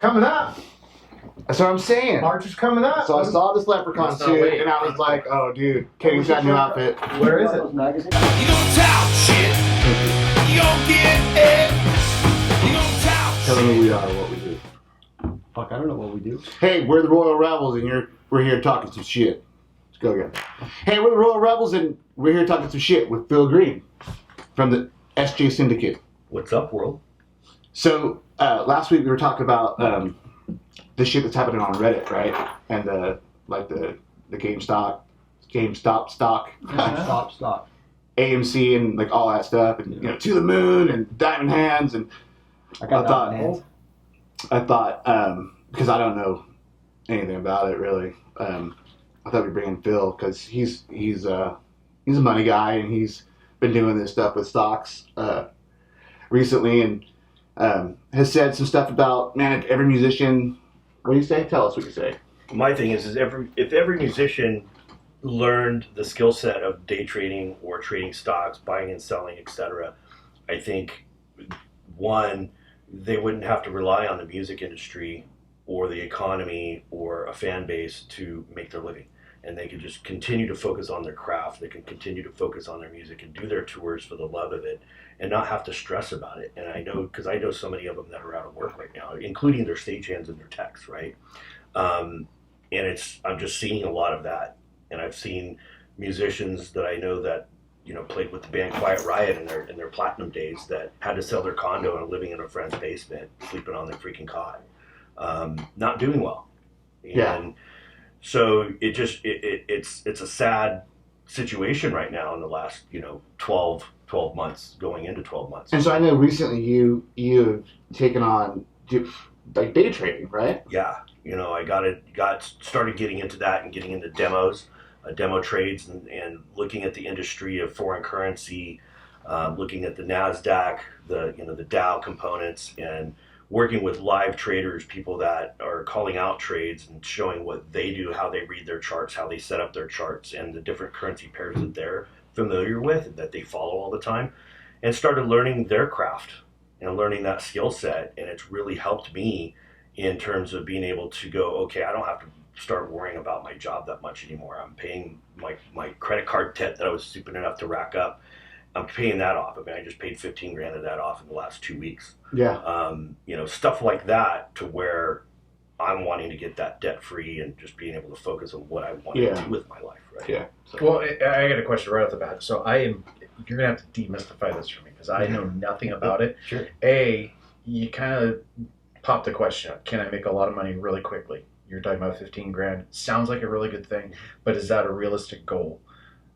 Coming up. That's what I'm saying. March is coming up. So I saw this leprechaun suit, and I was like, "Oh, dude, Kenny's got a new outfit." Where is it? You don't talk shit. You don't get it. You don't talk Tell them shit. who we are, what we do. Fuck, I don't know what we do. Hey, we're the Royal Rebels, and we're here talking some shit. Let's go again. Hey, we're the Royal Rebels, and we're here talking some shit with Phil Greene from the SJ Sindicate. What's up, world? So last week we were talking about the shit that's happening on Reddit, right? And the GameStop stock, Stop. AMC, and like all that stuff, and to the moon and diamond hands, and I thought because I don't know anything about it really, I thought we'd bring in Phil because he's a money guy, and he's been doing this stuff with stocks recently, and has said some stuff about, man, if every musician, what do you say? Tell us what you say. My thing is if every musician learned the skill set of day trading or trading stocks, buying and selling, etc., I think, one, they wouldn't have to rely on the music industry or the economy or a fan base to make their living. And they could just continue to focus on their craft. They can continue to focus on their music and do their tours for the love of it and not have to stress about it. And I know, because I know so many of them that are out of work right now, including their stagehands and their techs, right? And I'm just seeing a lot of that. And I've seen musicians that I know that, played with the band Quiet Riot in their platinum days that had to sell their condo and are living in a friend's basement, sleeping on their freaking cot, not doing well. And so it's a sad situation right now in the last 12 months, going into 12 months. And so I know recently you've taken on like day trading, right? Yeah, I started getting into that and getting into demos, demo trades, and looking at the industry of foreign currency, looking at the NASDAQ, the Dow components, and working with live traders, people that are calling out trades and showing what they do, how they read their charts, how they set up their charts, and the different currency pairs that they're familiar with and that they follow all the time, and started learning their craft and learning that skill set. And it's really helped me in terms of being able to go, okay, I don't have to start worrying about my job that much anymore. I'm paying my credit card debt that I was stupid enough to rack up. I'm paying that off. I mean, I just paid $15,000 of that off in the last 2 weeks. Yeah. Stuff like that, to where I'm wanting to get that debt free and just being able to focus on what I want to do with my life. Right. Yeah. So. Well, I got a question right off the bat. So you're gonna have to demystify this for me because I know nothing about it. Sure. You kind of popped the question up. Can I make a lot of money really quickly? You're talking about $15,000. Sounds like a really good thing, but is that a realistic goal?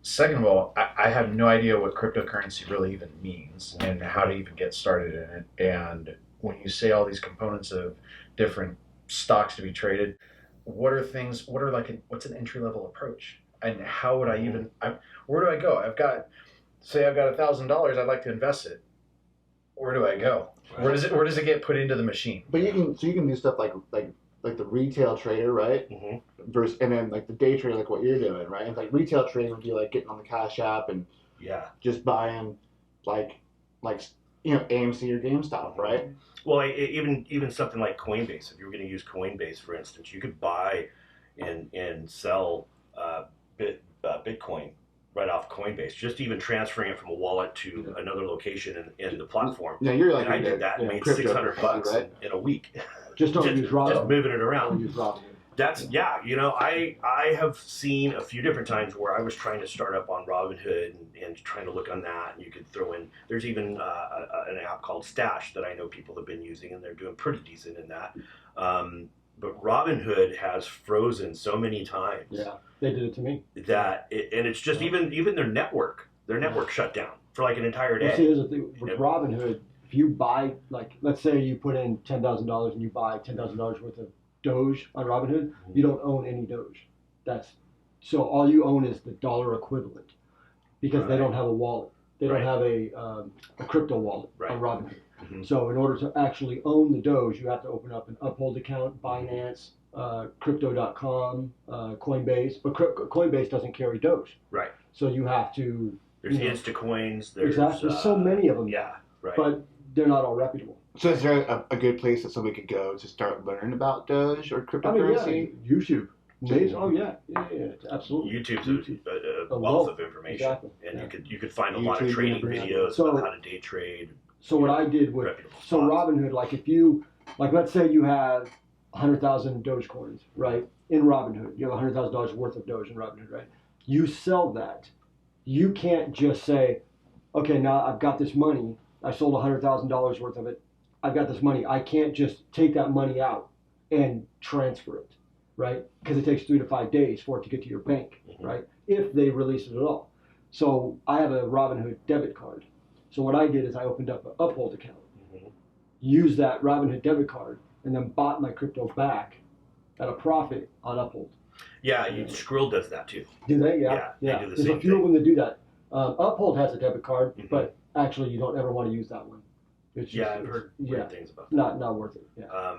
Second of all, I have no idea what cryptocurrency really even means and how to even get started in it. And when you say all these components of different stocks to be traded, what's an entry level approach? And how would I even, where do I go? I've got $1,000, I'd like to invest it. Where do I go? Where does it get put into the machine? But you can do stuff like the retail trader, right? Mm-hmm. Versus, and then like the day trader, like what you're doing, right? And like retail trading would be like getting on the Cash App and just buying like AMC or GameStop, right? Well, even something like Coinbase. If you were going to use Coinbase, for instance, you could buy and sell Bitcoin right off Coinbase. Just even transferring it from a wallet to another location in the platform. Yeah, you're like, and I did that and made $600 right? in a week. Just don't use Robinhood. Just moving it around. Don't use Robinhood. That's I have seen a few different times where I was trying to start up on Robinhood and trying to look on that, and you could throw in. There's even an app called Stash that I know people have been using, and they're doing pretty decent in that. But Robinhood has frozen so many times. Yeah, they did it to me. And it's just even their network shut down for like an entire day. Well, see, here's the thing with Robinhood. If you buy, like, let's say you put in $10,000 and you buy $10,000 worth of Doge on Robinhood, you don't own any Doge. So all you own is the dollar equivalent, because they don't have a wallet. They don't have a crypto wallet on Robinhood. Mm-hmm. So in order to actually own the Doge, you have to open up an Uphold account, Binance, Crypto.com, Coinbase. But Coinbase doesn't carry Doge. Right. So you have to. There's Instacoins. There's so many of them. Yeah. Right. But they're not all reputable. So is there a good place that somebody could go to start learning about Doge or cryptocurrency? YouTube. Amazing. Oh yeah, absolutely. YouTube's a A wealth wealth. of information, Exactly. and Yeah. you could find a lot of YouTube trading university. videos So- about how to day trade. So what I did with Reputable so spots. Robinhood, like if you let's say you have 100,000 Dogecoins, right? In Robinhood, you have $100,000 worth of Doge in Robinhood, right? You sell that. You can't just say, okay, now I've got this money. I sold $100,000 worth of it. I've got this money. I can't just take that money out and transfer it, right? Because it takes 3 to 5 days for it to get to your bank, right? If they release it at all. So I have a Robinhood debit card. So what I did is I opened up an Uphold account, used that Robinhood debit card, and then bought my crypto back at a profit on Uphold. Yeah, Skrill does that too. Do they? Yeah, they do the There's same a few of thing. them that do that. Uphold has a debit card, Mhm. but actually you don't ever want to use that one. It's just, I've heard weird things about that. not worth it. Yeah.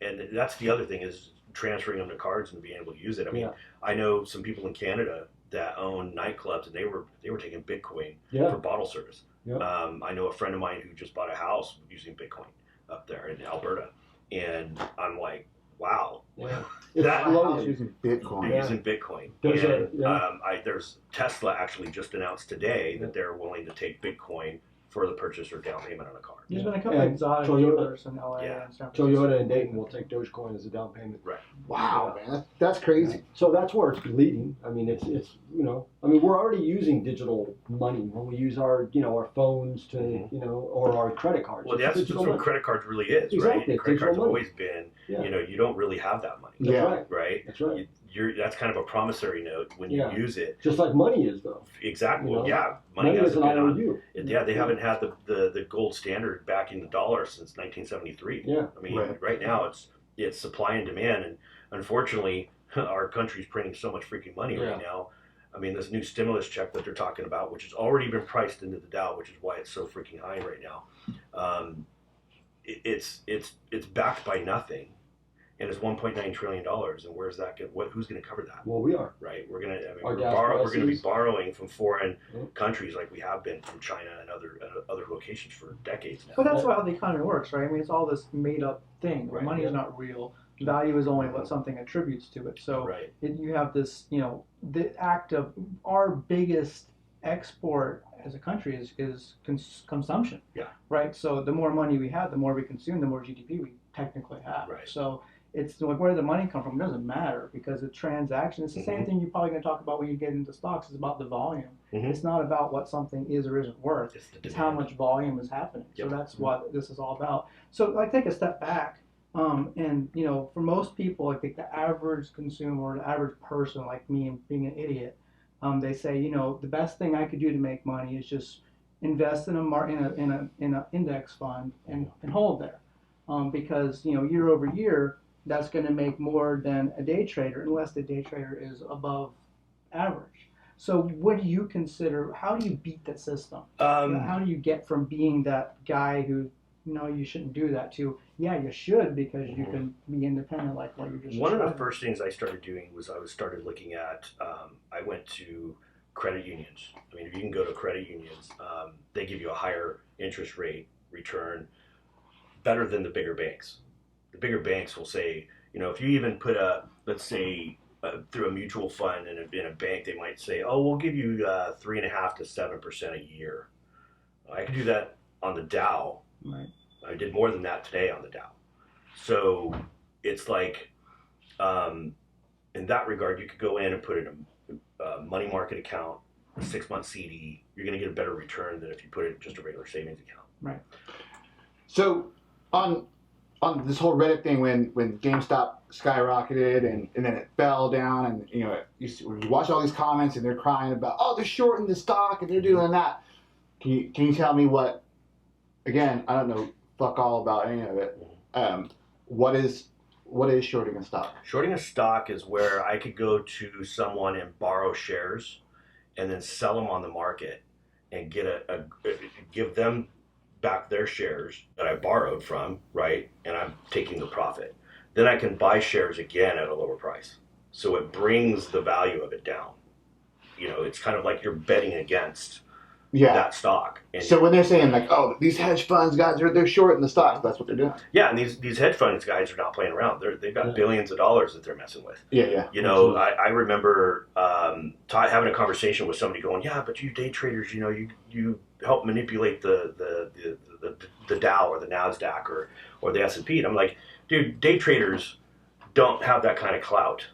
And that's the other thing is transferring them to cards and being able to use it. I mean, I know some people in Canada that own nightclubs, and they were taking Bitcoin for bottle service. Yeah. I know a friend of mine who just bought a house using Bitcoin up there in Alberta, and I'm like, wow, Yeah. that slowly. Using they're Bitcoin. using Bitcoin. There's And there's Tesla actually just announced today that they're willing to take Bitcoin for the purchase or down payment on a car. There's been a couple And of exotic Toyota- dealers in LA Yeah. and San Francisco. Toyota and Dayton will take Dogecoin as a down payment. Wow, man, that's crazy. So that's where it's leading. I mean, it's we're already using digital money when we use our our phones to or our credit cards. Well, It's that's digital what money. credit cards really is, Exactly, right? it's Credit cards digital have money. always been, Yeah. you don't really have that money, That's Yeah. right. right? That's right. That's kind of a promissory note when you Yeah. use it. Just like money is though. Exactly. You know, Yeah, Money is hasn't an been on. IOU. Yeah, they haven't had the gold standard backing the dollar since 1973. Yeah. I mean, Right. right now it's supply and demand, and unfortunately, our country's printing so much freaking money right now. I mean, this new stimulus check that they're talking about, which has already been priced into the Dow, which is why it's so freaking high right now. It's backed by nothing, and it's $1.9 trillion. And where's that? Who's going to cover that? Well, we are. Right? We're gonna. I mean, Our we're gas going to be prices. borrowing from foreign Yep. countries like we have been from China and other locations for decades now. But that's how the economy works, right? I mean, it's all this made-up thing. Right. Money is not real. Value is only what something attributes to it. So Right. you have this, the act of our biggest export as a country is consumption. Yeah. Right. So the more money we have, the more we consume, the more GDP we technically have. Right. So it's like, where did the money come from? It doesn't matter because the transaction. It's the same thing you're probably going to talk about when you get into stocks. It's about the volume. Mhm. It's not about what something is or isn't worth. It's the It's how demand. much volume is happening. Yep. So that's what this is all about. So I take a step back, and for most people, I think the average consumer, or the average person like me, and being an idiot, they say, the best thing I could do to make money is just invest in a index fund and hold there, because year over year that's going to make more than a day trader, unless the day trader is above average. So what do you consider? How do you beat the system? How do you get from being that guy who, you shouldn't do that to, yeah, you should, because you can be independent like what you're just One of the describing. first things I started doing was I started looking at. I went to credit unions. I mean, if you can go to credit unions, they give you a higher interest rate return, better than the bigger banks. The bigger banks will say, if you even put let's say, through a mutual fund in a bank, they might say, oh, we'll give you 3.5% to 7% a year. I could do that on the Dow. Right. I did more than that today on the Dow. So it's like, in that regard, you could go in and put in a money market account, a 6-month CD. You're going to get a better return than if you put it in just a regular savings account. Right. So on this whole Reddit thing, when GameStop skyrocketed and then it fell down, and you watch all these comments and they're crying about, oh, they're shorting the stock and they're doing that. Can you tell me what? Again, I don't know fuck all about any of it. What is shorting a stock? Shorting a stock is where I could go to someone and borrow shares and then sell them on the market and get give them back their shares that I borrowed from, right? And I'm taking the profit. Then I can buy shares again at a lower price. So it brings the value of it down. It's kind of like you're betting against Yeah. that stock. And So when they're saying like, oh, these hedge funds guys they're short in the stocks, that's what they're doing. yeah, and these hedge funds guys are not playing around. They've got billions of dollars that they're messing with. Yeah. You know, I remember having a conversation with somebody going, yeah, but you day traders, you know, you help manipulate the Dow or the Nasdaq or the S&P. And I'm like, dude, day traders don't have that kind of clout.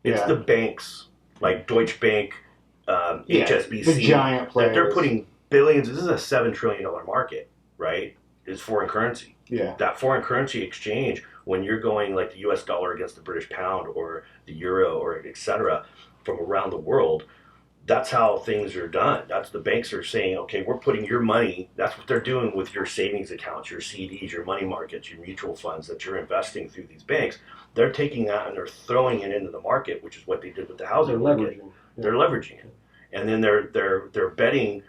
It's the banks like Deutsche Bank, HSBC, the giant players. They're putting billions. This is a $7 trillion market, right? It's foreign currency. Yeah. That foreign currency exchange, when you're going like the US dollar against the British pound or the euro or et cetera from around the world, that's how things are done. That's the banks are saying, okay, we're putting your money, that's what they're doing with your savings accounts, your CDs, your money markets, your mutual funds that you're investing through these banks. They're taking that and they're throwing it into the market, which is what they did with the housing market. They're leveraging it. And then they're betting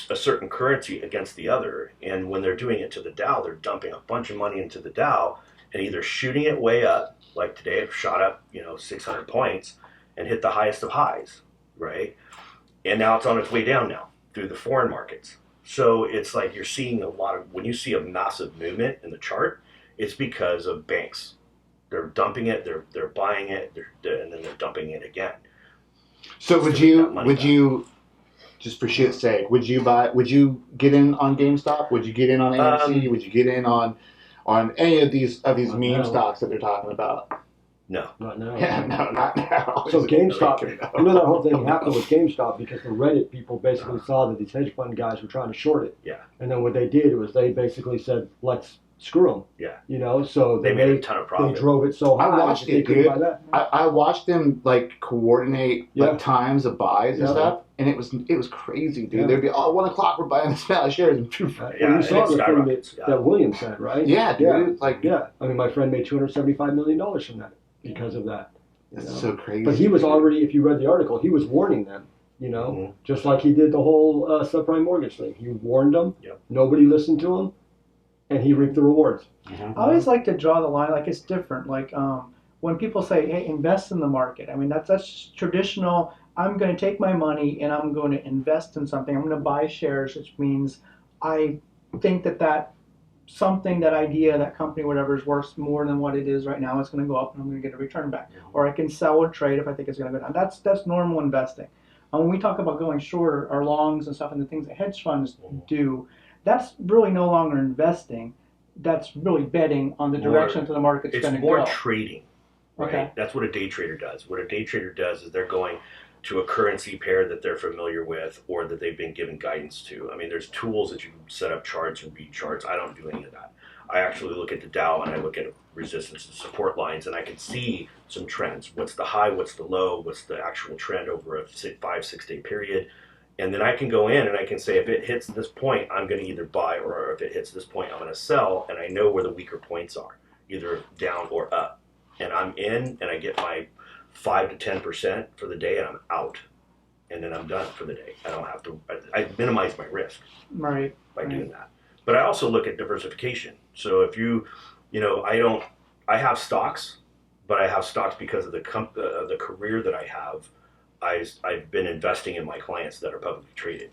a certain currency against the other. And when they're doing it to the Dow, they're dumping a bunch of money into the Dow and either shooting it way up, like today it shot up, 600 points and hit the highest of highs, right? And now it's on its way down now through the foreign markets. So it's like you're seeing when you see a massive movement in the chart, it's because of banks. They're dumping it, they're buying it, and then they're dumping it again. So would you, just for shit's sake, would you get in on GameStop? Would you get in on AMC? Would you get in on any of these meme stocks that they're talking about? No. Not now. Yeah, no, not now. So GameStop, that whole thing happened with GameStop because the Reddit people basically saw that these hedge fund guys were trying to short it. Yeah. And then what they did was they basically said, let's screw them. Yeah. So they made a ton of profit. They drove it so high. I watched it, dude. I watched them coordinate times of buys and stuff, and it was crazy, dude. They'd be 1 o'clock, we're buying this amount of shares. And you saw the thing that William said, right? Yeah, dude. I mean, my friend made $275 million from that because of that. That's so crazy. But he was already, if you read the article, he was warning them. Just like he did the whole subprime mortgage thing. He warned them. Yep. Nobody listened to him. And he reaped the rewards. I always like to draw the line, like it's different. Like when people say, "Hey, invest in the market," I mean that's traditional. I'm going to take my money and I'm going to invest in something. I'm going to buy shares, which means I think that something, that idea, that company, whatever, is worth more than what it is right now. It's going to go up, and I'm going to get a return back. Or I can sell or trade if I think it's going to go down. That's normal investing. And when we talk about going short or longs and stuff, and the things that hedge funds do, that's really no longer investing. That's really betting on the direction that the market's going to go. It's more trading, right? Okay. That's what a day trader does. What a day trader does is they're going to a currency pair that they're familiar with or that they've been given guidance to. I mean, there's tools that you can set up charts and read charts. I don't do any of that. I actually look at the Dow and I look at resistance and support lines, and I can see some trends. What's the high? What's the low? What's the actual trend over a 5-6 day period? And then I can go in and I can say, if it hits this point, I'm going to either buy, or if it hits this point, I'm going to sell. And I know where the weaker points are, either down or up. And I'm in and I get my 5 to 10% for the day, and I'm out. And then I'm done for the day. I don't have to, I minimize my risk by doing that. But I also look at diversification. So if I have stocks, but I have stocks because of the career that I have. I've been investing in my clients that are publicly traded.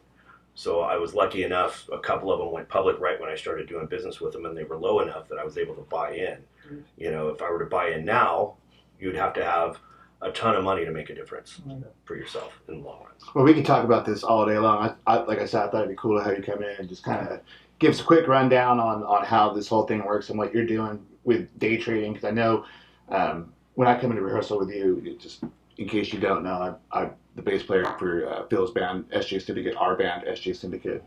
So I was lucky enough, a couple of them went public right when I started doing business with them, and they were low enough that I was able to buy in. If I were to buy in now, you'd have to have a ton of money to make a difference for yourself in the long run. Well, we can talk about this all day long. Like I said, I thought it'd be cool to have you come in and just kind of give us a quick rundown on how this whole thing works and what you're doing with day trading. Because I know when I come into rehearsal with you, just in case you don't know, I'm the bass player for Phil's band, SJ Sindicate, our band, SJ Syndicate.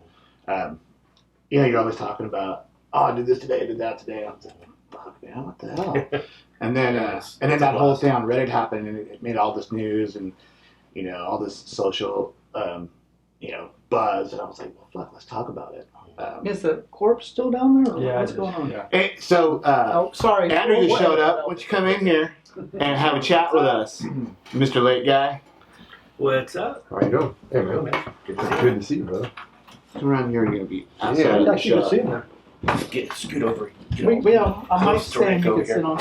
You're always talking about, I did this today, I did that today. I was like, fuck, man, what the hell? And then that whole thing on Reddit happened, and it made all this news and, all this social, buzz. And I was like, well, fuck, let's talk about it. Is the corpse still down there? Or Yeah, what's going on? Yeah. Hey, so, sorry. Andrew just showed up. Why don't you come in here and have a chat with us, Mr. Late Guy? What's up? How you doing? Hey, man. Good to see you, brother. Around here, you're gonna be Yeah, actually, good seeing you. Scoot over. I might stand you go could sit on.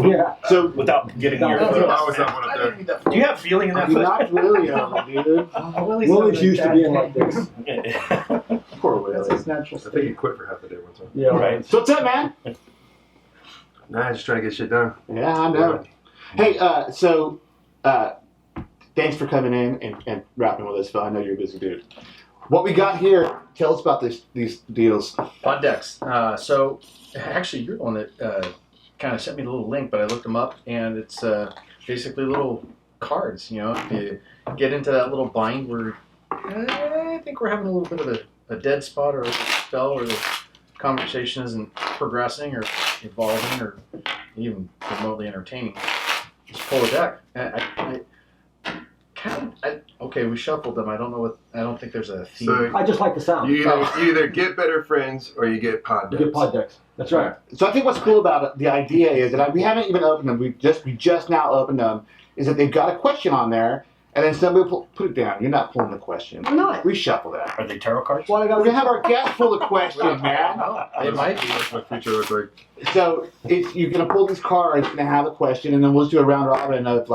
Yeah. So without getting your No, foot. I was that one up there. Do you have feeling in that you foot? knocked Willie over, dude. Willie's used to being like this. Poor That's Willie. his natural I think he state. quit for half the day one time. Yeah. Right. So what's up, man? Nah, just trying to get shit done. Yeah, I know. Hey, thanks for coming in and rapping with us, Phil. I know you're a busy dude. What we got here, tell us about these deals. Pod decks. So actually, you're the one that kind of sent me the little link, but I looked them up, and it's basically little cards. You know, if you get into that little bind where I think we're having a little bit of a dead spot or a spell, or the conversation isn't progressing or evolving or even remotely entertaining. Just pull a deck. Okay, we shuffled them. I don't think there's a theme. So I just like the sound. you either get better friends or you get pod You decks. get pod decks. That's right. So I think what's cool about the idea is that we haven't even opened them. We just now opened them. Is that they've got a question on there, and then somebody put it down. You're not pulling the question. Why not? We shuffle that. Are they tarot cards? Why I We're gotta gonna have our guest pull the question, man. It might be. What's my future look like? So you're gonna pull these cards, you're gonna have a question, and then we'll just do a round robin of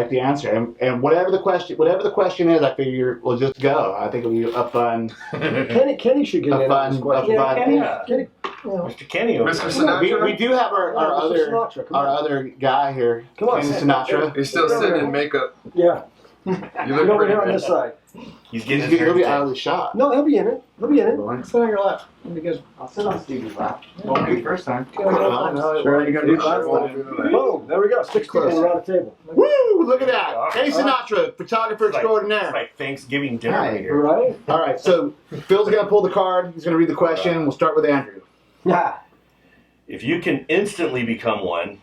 the answer, and whatever the question is, I figure we'll just go. I think it'll be a fun. Kenny should get A in on this fun- question. a fun- Kenny. Mr. Kenny over Mr. there. Sinatra? We do have our Mr. other Sinatra, come our on. other guy here, Come on, Kenny sit. Sinatra. He's still sitting in makeup. Yeah. You Get look over pretty here on good. this side. He's He's getting his gonna be hair out of the shot. No, he'll be in it. He'll be in it. Sit on your lap. It'll be good. I'll sit on Stevie's lap. Won't be first time. Sure, you gonna do that? Boom. There we go. 6 people around the table. Woo! Look at that, Kenny Sinatra, photographer It's extraordinaire. like Thanksgiving dinner Hi. right here. Right? All right, so Phil's gonna pull the card. He's gonna read the question. We'll start with Andrew. Yeah. If you can instantly become one,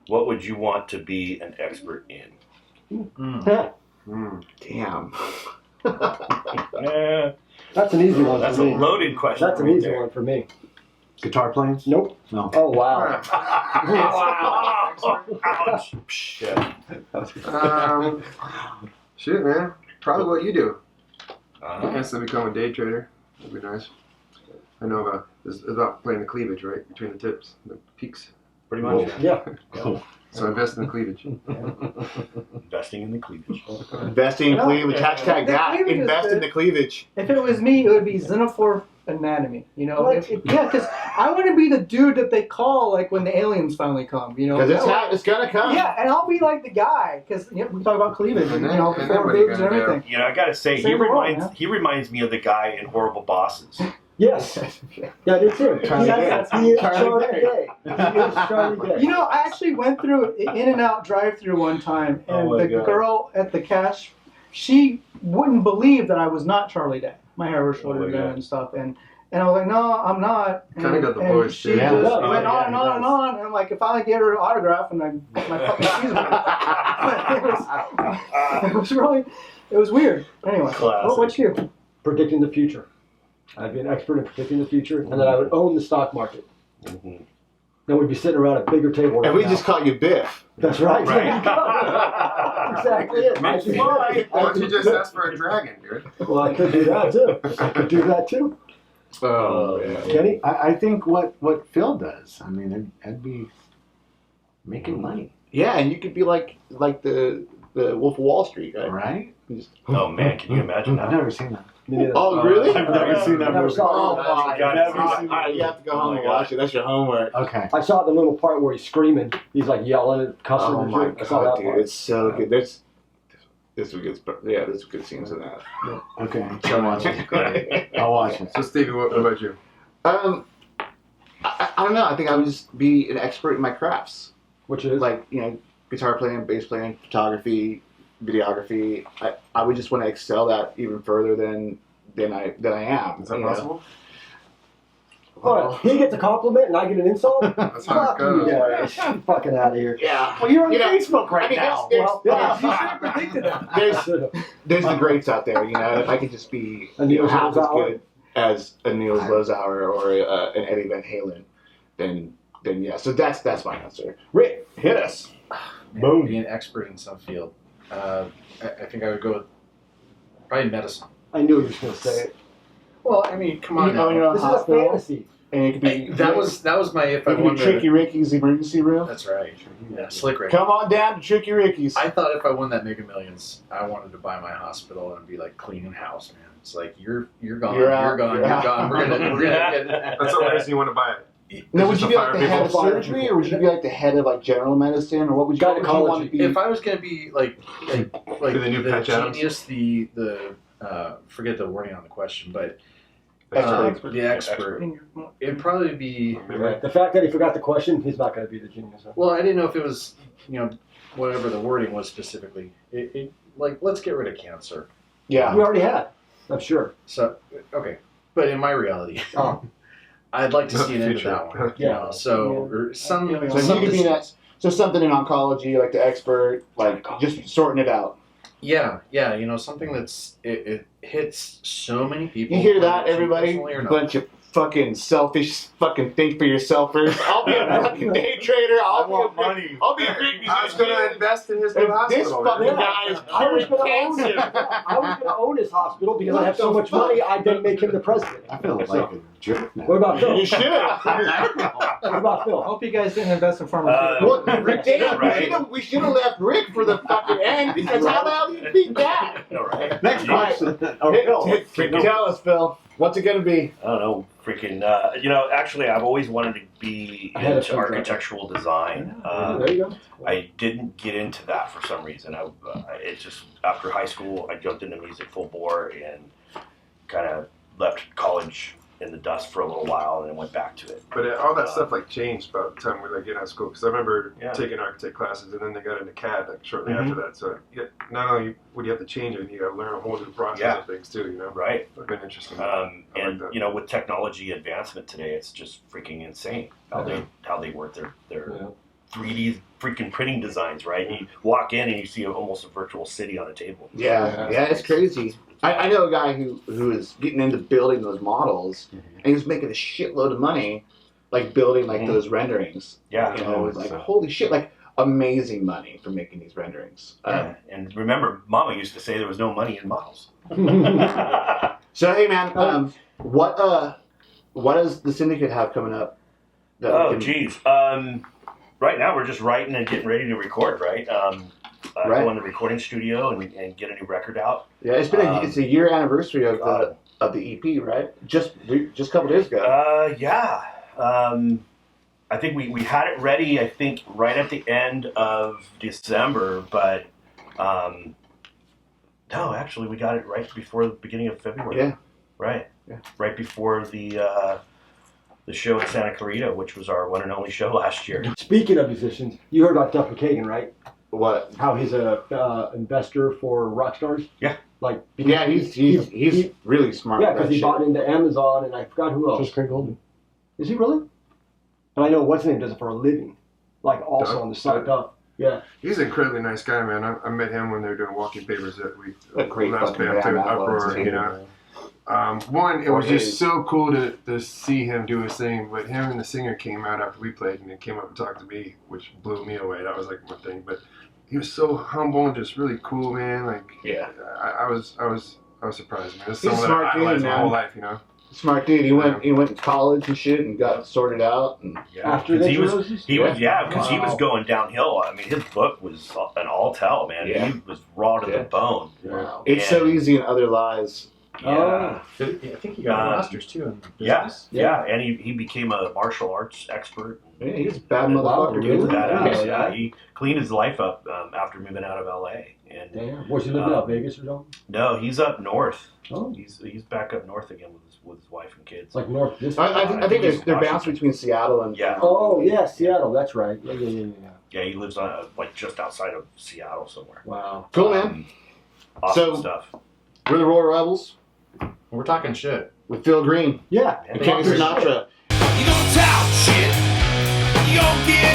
what would you want to be an expert in? Yeah. Damn. That's an easy one That's for a me. loaded question. That's an right easy there. one for me. Guitar playing? Nope. No. Oh, wow. Ouch. Yeah. Shit, man. Probably what you do. Uh-huh. Instantly become a day trader. That'd be nice. I know it's about playing the cleavage, right? Between the tips, the peaks. Pretty much. Yeah. So invest in the cleavage. Investing in the cleavage. Investing in cleavage. Hashtag The that. cleavage is Invest in good. the cleavage. If it was me, it would be xenophore anatomy. You know, What? yeah, because I want to be the dude that they call like when the aliens finally come. You know, Because it's gonna come. yeah, and I'll be like the guy because we talk about cleavage, and, And you know, then before what are you boobs and gonna do? everything. You know, I gotta say, he Save the world, reminds man. he reminds me of the guy in Horrible Bosses. Yes. Yeah, I did too. Charlie Day. He is Charlie Charlie Day. He is Charlie Day. You know, I actually went through In-N-Out drive-through one time, and Oh my the God. girl at the cash, she wouldn't believe that I was not Charlie Day. My hair was shorter Oh my than God. and stuff, and I was like, no, I'm not. Kinda got the and voice, she too. just Yeah. went Yeah, on and he on and does. on, and I'm like, if I get her an autograph, and I got my fucking shoes on. It was weird. Anyway, Classic. what's you? Predicting the future. I'd be an expert in predicting the future, and then I would own the stock market. Mhm. Then we'd be sitting around a bigger table. And right we now. just call you Biff. That's right. Right. There you go. Exactly it. Makes I could- fly. Why don't you just ask for a dragon, dude? Well, I could do that too. I could do that too. Oh, Kenny? I think what Phil does. I mean, I'd be making money, Yeah, and you could be like the Wolf of Wall Street, right? right? Oh man, can you imagine I've that? never seen that. Me neither. Oh, really? I've never seen that Never movie. saw Oh, it. my God. God. You have to go home and watch it. That's your homework. Okay. I saw the little part where he's screaming. He's like yelling at customers. Oh, my I saw God, that dude. part. It's so good. There's good scenes in that. Okay. I'll watch it. I'll watch it. So, Stevie, what about you? I don't know. I think I would just be an expert in my crafts. Which is Like, guitar playing, bass playing, photography, videography. I would just want to excel that even further than I am. Is that you know? possible? oh, he gets a compliment and I get an insult. That's how Fuck it you goes. guys. Fucking out of here. Yeah. Well, you're on You know, Facebook right I mean, now. there's the greats out there. If I could just be A Neil half as Lozauer? good as a Niels Lozauer or an Eddie Van Halen, then yeah. So that's my answer. Rick, hit us. Man, be an expert in some field. I think I would go with probably medicine. I knew he was going to say it. Well, I mean, come You on know, now. you're on This is a hospital, fantasy. and it could be That was my if I it could won be Tricky Ricky's emergency room. That's right. Yeah, Slick Rick. Come on down to Tricky Ricky's. I thought if I won that Mega Millions, I wanted to buy my hospital and be like cleaning house, man. It's like you're gone, You're you're out, gone, you're you're out. gone. We're gonna get. That's the only reason you want to buy it. Now, It's would just you to be like fire the head of people. surgery, or would you be like the head of like general medicine, or what would you want to be? If I was gonna be like Be the new Patch Adams? genius, the forget the wording on the question, but Expert. the expert, it'd probably be. Right. The fact that he forgot the question, he's not going to be the genius. Huh? Well, I didn't know if it was whatever the wording was specifically. It like let's get rid of cancer. Yeah. We already had, I'm sure. So okay, but in my reality, Oh. I'd like to see an end to Future. that one. Yeah. So or some. Yeah. So some you could be that. So something in oncology, like the expert, like just sorting it out. Yeah, something that's it hits so many people. You hear that, whether it's everybody? personally or not. Bunch of fucking selfish, fucking think for yourselfers. I'll be a fucking day trader. I'll be a great I was going to musician. invest in his new And this hospital. fucking man. guy is I was curing going to own it. cancer. I was going to own his hospital because I have so What much the money. fuck? I then make him the president. I feel like a jerk now. What about Phil? You should. What about I Phil? hope you guys didn't invest in pharmaceuticals. Well, Rick, damn, Right. we should have left Rick for the fucking end because how the hell do you beat that? All right. Next question. Tell us, Phil. What's it gonna be? I don't know, freaking. Actually, I've always wanted to be I had a into friend architectural design. There you go. I didn't get into that for some reason. It just after high school, I jumped into music full bore and kind of left college in the dust for a little while and then went back to it. But all that stuff like changed about the time we were like getting out of school. Because I remember Yeah. taking architect classes, and then they got into CAD like shortly Mhm. after that. So not only would you have to change it, you got to learn a whole new process Yeah. of things too. You know, Right. it's been interesting. And I like that. with technology advancement today, it's just freaking insane how they work their Yeah. 3D freaking printing designs. Right, you walk in and you see almost a virtual city on a table. Yeah, it's crazy. I know a guy who is getting into building those models, and he was making a shitload of money, like building like those renderings. Yeah. You know, it's like holy shit, like amazing money for making these renderings. Yeah. And remember, Mama used to say there was no money in models. So hey man, what does the Syndicate have coming up? that we Oh, can- geez. Right now we're just writing and getting ready to record, right? Right. Go in the recording studio and get a new record out. Yeah, it's been it's a year anniversary of God. the EP, right? Just a couple days ago. Yeah. I think we had it ready, I think, right at the end of December, but no, actually we got it right before the beginning of February. Yeah. Right. Yeah. Right before the show in Santa Clarita, which was our one and only show last year. Speaking of musicians, you heard about Duff McKagan, right? What? How he's a investor for rock stars. Yeah. Like Yeah, he's really smart. yeah, with because that he shit. bought into Amazon, and I forgot who else. Just Craig Golden. Is he really? And I know what's his name does it for a living, like also Duff? on the side. Duff. Yeah. He's an incredibly nice guy, man. I met him when they were doing Walking Papers that week. A great last fucking band band to that was, Uproar, too. you know. One, it was just so cool to see him do his thing. But him and the singer came out after we played, and they came up and talked to me, which blew me away. That was like my thing. But he was so humble and just really cool, man. Like, Yeah. I was surprised, man. This is He's a someone smart that I dude, idolized my man. whole life, you know. Smart dude. He went to college and shit and got sorted out. And Yeah. After 'Cause the he was Roses? he was because he was Wow. going downhill. I mean, his book was an all tell, man. Yeah. He was raw to Yeah. the bone. Wow. it's so easy in Other Lies. Yeah. I think he got a master's too in Yeah, business. yeah, and he became a martial arts expert. Yeah, he's a bad Wow, motherfucker, really? dude. Badass, Yeah. yeah. He cleaned his life up after moving out of LA. And Damn. Where's he living out? Vegas or something? no, he's up north. Oh. He's back up north again with his wife and kids. It's like north. This. I think he's they're bouncing Washington. between Seattle and Yeah. Oh yeah, Seattle. That's right. Yeah. Yeah, he lives on like just outside of Seattle somewhere. Wow. Cool, man. Awesome So- stuff. We're the Royal Rebels We're talking shit. with Phil Greene Yeah. and Kenny Sinatra. You gon' talk shit, you gon' get